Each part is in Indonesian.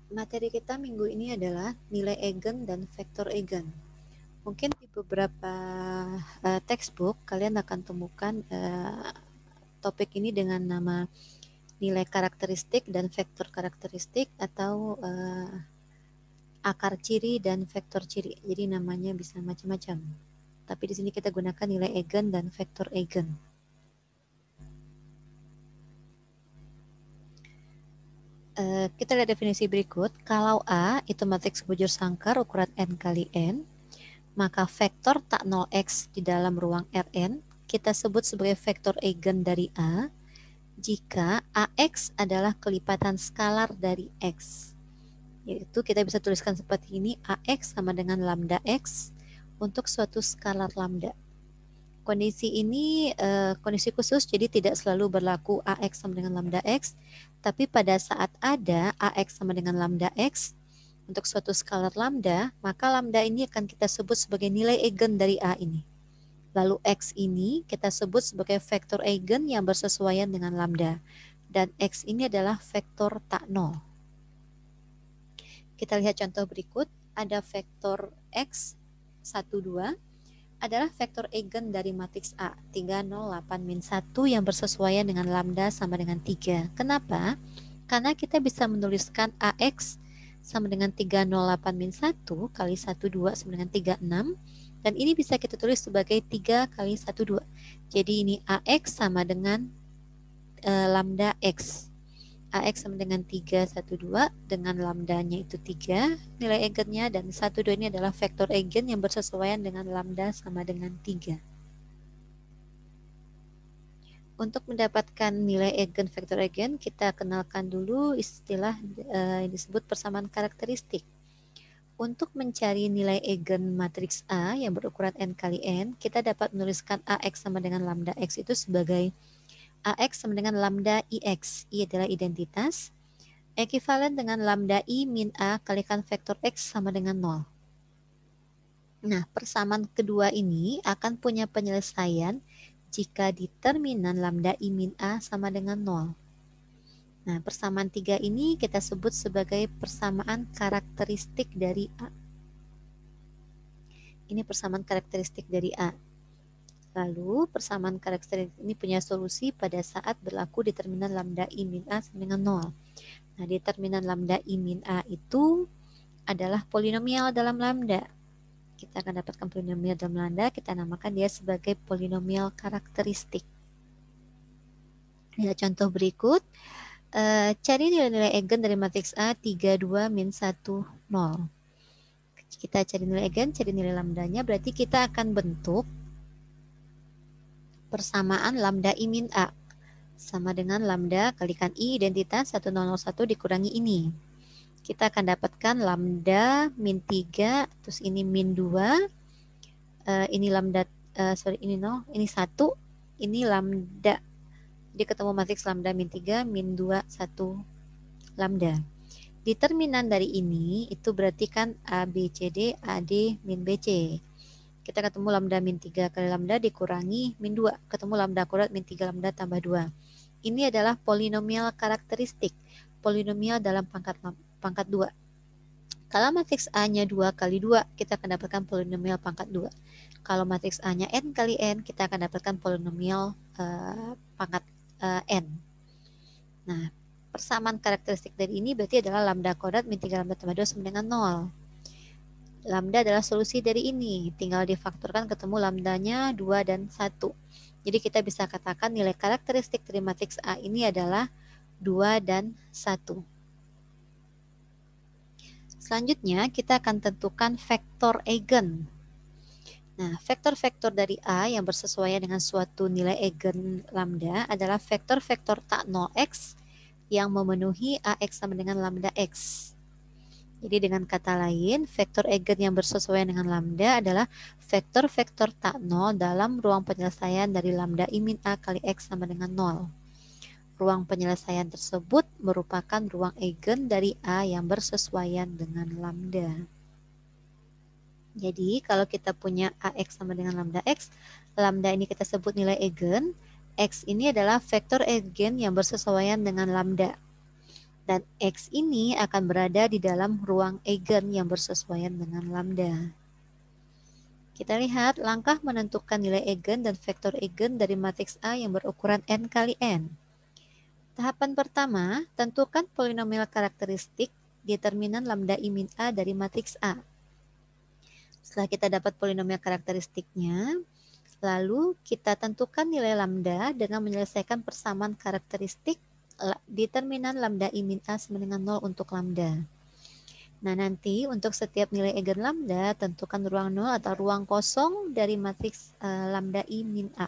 Materi kita minggu ini adalah nilai eigen dan vektor eigen. Mungkin di beberapa textbook kalian akan temukan topik ini dengan nama nilai karakteristik dan vektor karakteristik atau akar ciri dan vektor ciri. Jadi namanya bisa macam-macam. Tapi di sini kita gunakan nilai eigen dan vektor eigen. Kita lihat definisi berikut. Kalau A itu matriks bujur sangkar ukuran n kali n, maka vektor tak 0x di dalam ruang Rn kita sebut sebagai vektor eigen dari A jika AX adalah kelipatan skalar dari X. Yaitu kita bisa tuliskan seperti ini, AX sama dengan lambda X untuk suatu skalar lambda. Kondisi ini kondisi khusus, jadi tidak selalu berlaku AX sama dengan lambda X, tapi pada saat ada AX sama dengan lambda X untuk suatu skalar lambda, maka lambda ini akan kita sebut sebagai nilai eigen dari A ini. Lalu X ini kita sebut sebagai vektor eigen yang bersesuaian dengan lambda. Dan X ini adalah vektor tak nol. Kita lihat contoh berikut. Ada vektor X 12 adalah vektor eigen dari matriks A 3, 0, 8, min 1 yang bersesuaian dengan lambda sama dengan 3. Kenapa? Karena kita bisa menuliskan AX sama dengan 3, 0, 8, min 1 kali 1, 2 sama dengan 3, 6. Dan ini bisa kita tulis sebagai 3 kali 1, 2. Jadi ini AX sama dengan lambda X. AX sama dengan 3, 1, 2 dengan lambdanya itu 3 nilai eigennya, dan 1, 2 ini adalah vektor eigen yang bersesuaian dengan lambda sama dengan 3. Untuk mendapatkan nilai eigen vektor eigen, kita kenalkan dulu istilah yang disebut persamaan karakteristik. Untuk mencari nilai eigen matriks A yang berukuran n kali n, kita dapat menuliskan AX sama dengan lambda X itu sebagai AX sama dengan lambda IX. I adalah identitas. Ekivalen dengan lambda I min A kalikan vektor X sama dengan 0. Nah, persamaan kedua ini akan punya penyelesaian jika determinan lambda I min A sama dengan 0. Nah, persamaan 3 ini kita sebut sebagai persamaan karakteristik dari A. Ini persamaan karakteristik dari A. Lalu, persamaan karakteristik ini punya solusi pada saat berlaku determinan lambda I min A sama dengan 0. Nah, determinan lambda I min A itu adalah polinomial dalam lambda. Kita akan dapatkan polinomial dalam lambda, kita namakan dia sebagai polinomial karakteristik. Lihat contoh berikut. Cari nilai-nilai eigen dari matriks A 3, 2, min 1, 0. Kita cari nilai eigen, cari nilai lambdanya, berarti kita akan bentuk persamaan lambda I min A sama dengan lambda kalikan I identitas 1001 dikurangi ini. Kita akan dapatkan lambda min 3, terus ini min 2, ini lambda, ini 1, ini lambda. Jadi ketemu matriks lambda min 3, min 2, 1 lambda. Determinan dari ini itu berarti kan A, B, C, D, AD, min BC. Kita ketemu lambda min 3 kali lambda dikurangi min 2. Ketemu lambda akurat min 3 lambda tambah 2. Ini adalah polinomial karakteristik. Polinomial dalam pangkat 2. Kalau matriks A-nya 2 kali 2, kita akan dapatkan polinomial pangkat 2. Kalau matriks A-nya n kali n, kita akan dapatkan polinomial pangkat n. Nah, persamaan karakteristik dari ini berarti adalah lambda kuadrat min 3 lambda tambah 2 sama dengan 0. Lambda adalah solusi dari ini. Tinggal difaktorkan ketemu lambdanya 2 dan 1. Jadi kita bisa katakan nilai karakteristik dari matriks A ini adalah 2 dan 1. Selanjutnya kita akan tentukan vektor eigen. Nah, vektor-vektor dari A yang bersesuaian dengan suatu nilai eigen lambda adalah vektor-vektor tak 0x yang memenuhi AX sama dengan lambda X. Jadi dengan kata lain, vektor eigen yang bersesuaian dengan lambda adalah vektor-vektor tak 0 dalam ruang penyelesaian dari lambda I min A kali X sama dengan 0. Ruang penyelesaian tersebut merupakan ruang eigen dari A yang bersesuaian dengan lambda. Jadi kalau kita punya AX sama dengan lambda X, lambda ini kita sebut nilai eigen, X ini adalah vektor eigen yang bersesuaian dengan lambda. Dan X ini akan berada di dalam ruang eigen yang bersesuaian dengan lambda. Kita lihat langkah menentukan nilai eigen dan vektor eigen dari matriks A yang berukuran n kali n. Tahapan pertama, tentukan polinomial karakteristik determinan lambda I min A dari matriks A. Setelah kita dapat polinomial karakteristiknya, lalu kita tentukan nilai lambda dengan menyelesaikan persamaan karakteristik determinan lambda I min A sama dengan 0 untuk lambda. Nah, nanti untuk setiap nilai eigen lambda, tentukan ruang 0 atau ruang kosong dari matriks lambda I min A.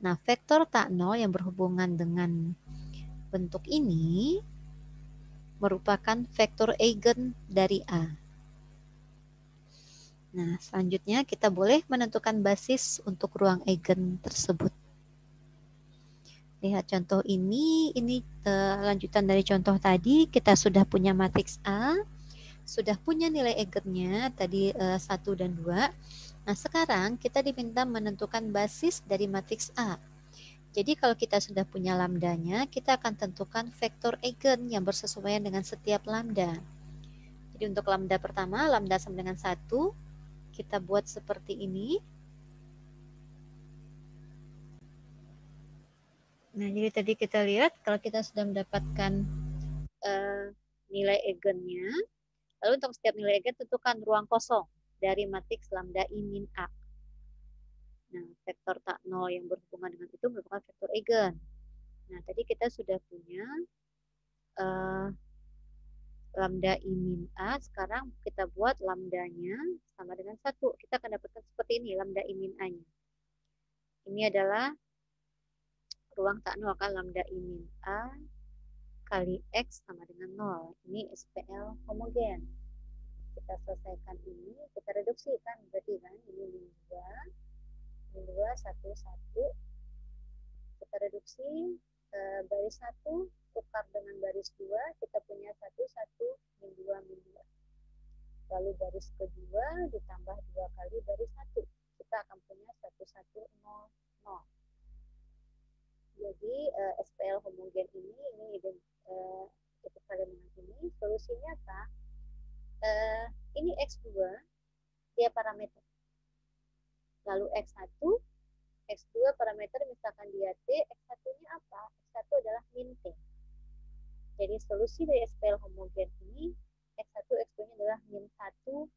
Nah, vektor tak 0 yang berhubungan dengan bentuk ini merupakan vektor eigen dari A. Nah, selanjutnya kita boleh menentukan basis untuk ruang eigen tersebut. Lihat contoh ini lanjutan dari contoh tadi, kita sudah punya matriks A, sudah punya nilai eigennya tadi 1 dan 2. Nah, sekarang kita diminta menentukan basis dari matriks A. Jadi kalau kita sudah punya lambdanya, kita akan tentukan vektor eigen yang bersesuaian dengan setiap lambda. Jadi untuk lambda pertama, lambda sama dengan 1, kita buat seperti ini. Nah, jadi tadi kita lihat kalau kita sudah mendapatkan nilai eigennya, lalu untuk setiap nilai eigen tentukan ruang kosong dari matriks lambda I min A. Nah, vektor tak 0 yang berhubungan dengan itu merupakan vektor eigen. Nah, tadi kita sudah punya lambda I min A, sekarang kita buat lambdanya sama dengan 1. Kita akan dapatkan seperti ini lambda I min A-nya. Ini adalah ruang tak 0 kan, lambda I min A kali X sama dengan 0. Ini SPL homogen. Kita selesaikan ini, kita reduksi kan, berarti kan ini min 2, 1, 1. Kita reduksi baris 1, tukar dengan baris 2, kita punya 1, 1, min 2, min 2. Lalu baris kedua ditambah 2 kali baris 1. Kita akan punya 1, 1, 0, 0. Jadi SPL homogen ini ekuivalen dengan ini. Solusinya apa? Ini X2, dia parameter. Lalu X1, X2 parameter misalkan dia T, X1-nya apa? X1 adalah min T. Jadi solusi dari SPL homogen ini, X1, X2-nya adalah min 1,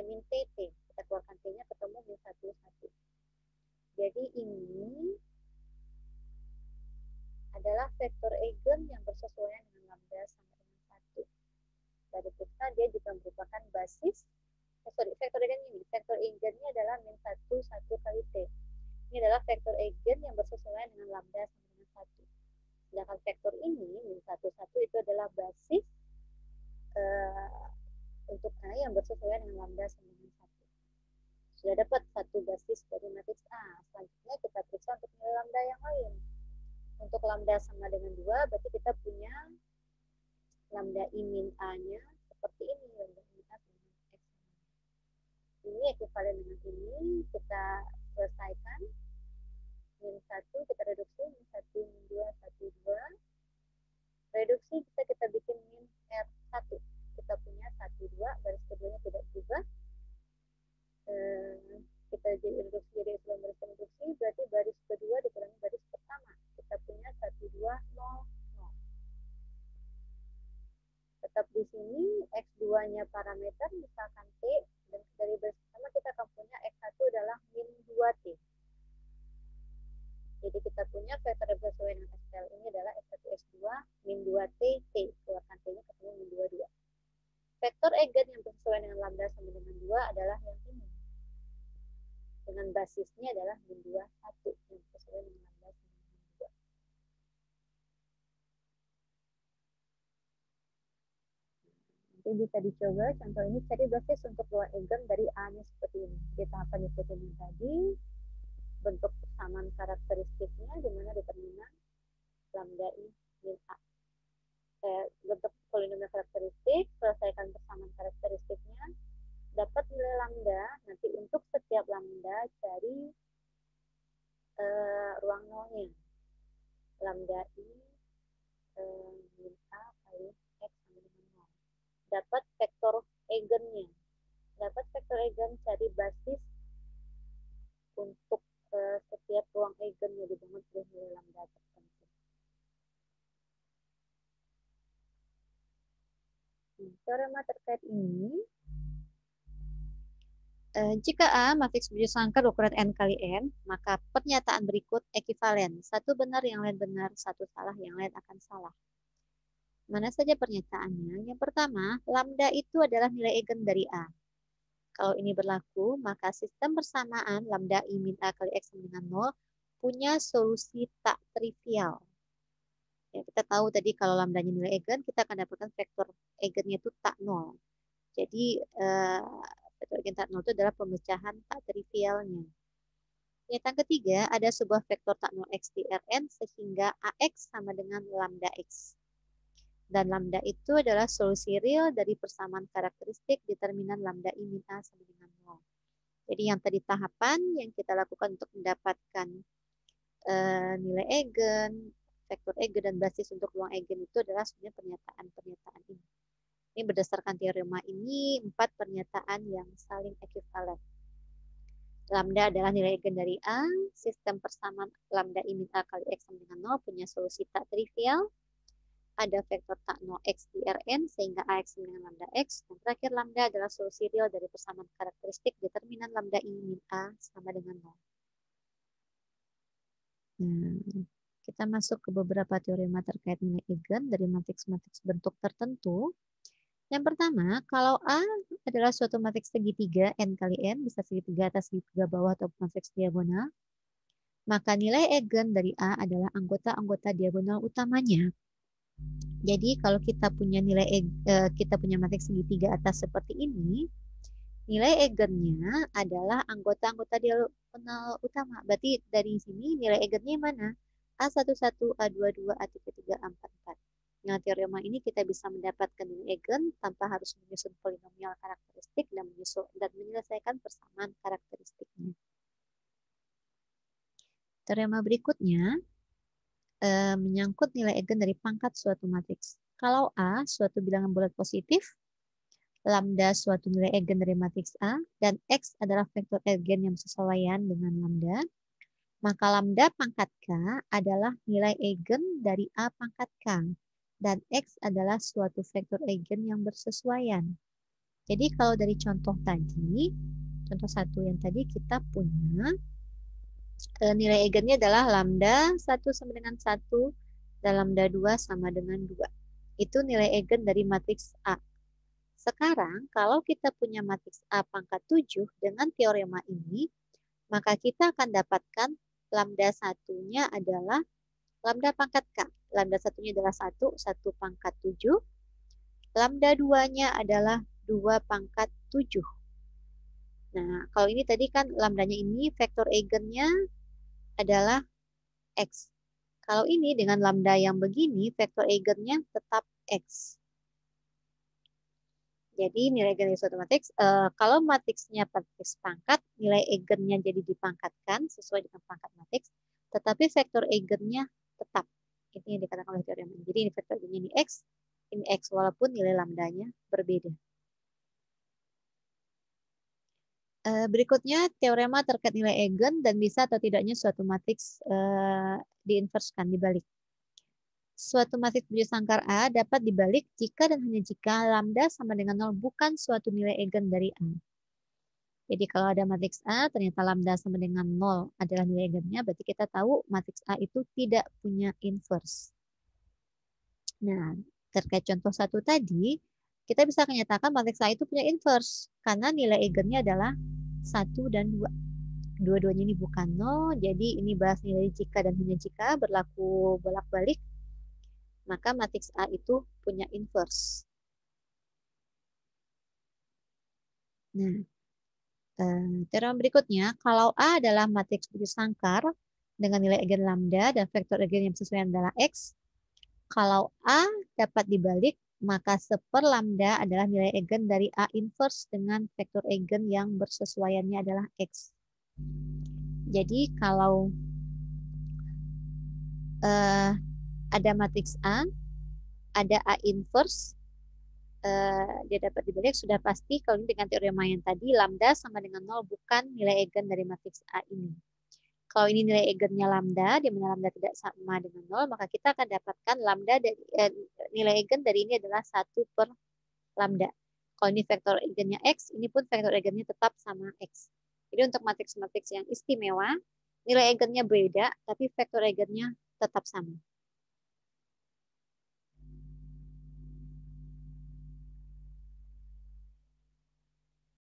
min TT. Kita keluarkan T-nya ketemu min 1, 1. Jadi ini adalah vektor eigen yang bersesuaian dengan lambda sama dengan 1. Dari kita dia juga merupakan basis, vektor eigen ini, vektor eigennya adalah min 1, 1 kali T. Ini adalah vektor eigen yang bersesuaian dengan lambda sama dengan 1. Sedangkan vektor ini, min 1, 1 itu adalah basis untuk A yang bersesuaian dengan lambda sama dengan 1. Sudah dapat satu basis dari matriks A. Selanjutnya kita periksa untuk nilai lambda yang lain. Untuk lambda sama dengan 2, berarti kita punya lambda I min A-nya seperti ini. Lambda I min A sama dengan X. Ini ekuivalen dengan ini, kita selesaikan. Min 1 kita reduksi, min 1, min 2, 1, 2. Reduksi kita bikin min R1. Kita punya 1, 2, baris keduanya tidak berubah. Kita jadi reduksi, jadi epsilon baris reduksi, berarti baris kedua dikurangi baris pertama. Kita punya 1, 2, 0, 0. Tetap di sini X2-nya parameter, misalkan T, dan dari baris pertama kita akan punya X1 adalah min 2T. Jadi kita punya vektor yang bersesuaian dengan SPL ini adalah X1, X2, min 2T, T. Keluarkan T-nya ketemu min 2, 2. Vektor eigen yang bersesuaian dengan lambda sama dengan 2 adalah yang ini. Dengan basisnya adalah min 2, 1 yang bersesuaian dengan lambda sama dengan 2. Nanti bisa dicoba contoh ini, cari basis untuk ruang eigen dari A-nya seperti ini. Di tahapan ikutin ini tadi, bentuk persamaan karakteristiknya di mana determinan lambda I min A. Bentuk polinomial karakteristik, selesaikan persamaan karakteristiknya, dapat nilai lambda, nanti untuk setiap lambda cari ruang nolnya. Lambda I min A kali eigennya. Dapat vektor eigen, cari basis untuk setiap ruang eigennya dibangun oleh nilai lambda tertentu. Teorema terkait ini, jika A matriks berjumlah sangkar ukuran n kali n, maka pernyataan berikut ekivalen. Satu benar, yang lain benar, satu salah, yang lain akan salah. Mana saja pernyataannya? Yang pertama, lambda itu adalah nilai eigen dari A. Kalau ini berlaku, maka sistem persamaan lambda I min A kali X sama dengan 0 punya solusi tak trivial. Ya, kita tahu tadi kalau lambdanya nilai eigen, kita akan dapatkan vektor eigennya itu tak 0. Jadi, vektor eigen tak 0 itu adalah pemecahan tak trivialnya. Pernyataan ketiga, ada sebuah vektor tak 0 X di Rn sehingga AX sama dengan lambda X. Dan lambda itu adalah solusi real dari persamaan karakteristik determinan lambda I min A sama dengan 0. Jadi yang tadi tahapan yang kita lakukan untuk mendapatkan nilai eigen, vektor eigen, dan basis untuk ruang eigen itu adalah sebenarnya pernyataan-pernyataan ini. Ini berdasarkan teorema ini, 4 pernyataan yang saling ekivalen. Lambda adalah nilai eigen dari A, sistem persamaan lambda I min A kali X sama dengan 0 punya solusi tak trivial, ada vektor tak 0 X di Rn sehingga AX sama dengan lambda X, dan terakhir lambda adalah solusi real dari persamaan karakteristik determinan lambda I min A sama dengan 0. Kita masuk ke beberapa teorema terkait nilai eigen dari matriks-matriks bentuk tertentu. Yang pertama, kalau A adalah suatu matriks segitiga n kali n, bisa segitiga atas, segitiga bawah, atau matriks diagonal, maka nilai eigen dari A adalah anggota-anggota diagonal utamanya. Jadi kalau kita punya kita punya matriks segitiga atas seperti ini, nilai eigennya adalah anggota-anggota diagonal utama. Berarti dari sini nilai eigennya mana? A11, A22, A33, A44. Dengan teorema ini kita bisa mendapatkan nilai eigen tanpa harus menyusun polinomial karakteristik dan menyelesaikan persamaan karakteristiknya. Teorema berikutnya menyangkut nilai eigen dari pangkat suatu matriks. Kalau A suatu bilangan bulat positif, lambda suatu nilai eigen dari matriks A, dan X adalah vektor eigen yang bersesuaian dengan lambda, maka lambda pangkat K adalah nilai eigen dari A pangkat K, dan X adalah suatu vektor eigen yang bersesuaian. Jadi kalau dari contoh tadi, contoh 1 yang tadi kita punya nilai eigennya adalah lambda 1 sama dengan 1 dan lambda 2 sama dengan 2. Itu nilai eigen dari matriks A. Sekarang kalau kita punya matriks A pangkat 7 dengan teorema ini, maka kita akan dapatkan lambda satunya adalah lambda pangkat K. Lambda satunya adalah 1 pangkat 7. Lambda 2-nya adalah 2 pangkat 7. Nah, kalau ini tadi kan lambdanya ini vektor eigennya adalah X. Kalau ini dengan lambda yang begini, vektor eigennya tetap X. Jadi nilai eigen dari suatu matriks, kalau matriksnya matriks pangkat, nilai eigennya jadi dipangkatkan sesuai dengan pangkat matriks, tetapi vektor eigennya tetap. Ini yang dikatakan oleh teorema. Jadi ini vektor eigennya ini X walaupun nilai lambdanya berbeda. Berikutnya teorema terkait nilai eigen dan bisa atau tidaknya suatu matriks diinverskan, dibalik. Suatu matriks berjumlah sangkar A dapat dibalik jika dan hanya jika lambda sama dengan 0 bukan suatu nilai eigen dari A. Jadi kalau ada matriks A ternyata lambda sama dengan 0 adalah nilai eigennya, berarti kita tahu matriks A itu tidak punya inverse. Nah, terkait contoh 1 tadi, kita bisa menyatakan matriks A itu punya inverse karena nilai eigennya adalah 1 dan 2. Dua-duanya ini bukan 0, jadi ini bahas nilai jika dan hanya jika berlaku bolak-balik, maka matriks A itu punya inverse. Nah, teorema berikutnya, kalau A adalah matriks berjumlah sangkar dengan nilai eigen lambda dan vektor eigen yang sesuai adalah X, kalau A dapat dibalik, maka seper lambda adalah nilai eigen dari A inverse dengan vektor eigen yang bersesuaiannya adalah X. Jadi kalau ada matriks A, ada A inverse, dia dapat dibalik, sudah pasti kalau ini dengan teorema yang tadi, lambda sama dengan 0 bukan nilai eigen dari matriks A ini. Kalau ini nilai eigennya lambda, di mana lambda tidak sama dengan 0, maka kita akan dapatkan lambda dari nilai eigen dari ini adalah 1 per lambda. Kalau ini vektor eigennya X, ini pun vektor eigennya tetap sama X. Jadi untuk matriks-matriks yang istimewa, nilai eigennya beda, tapi vektor eigennya tetap sama.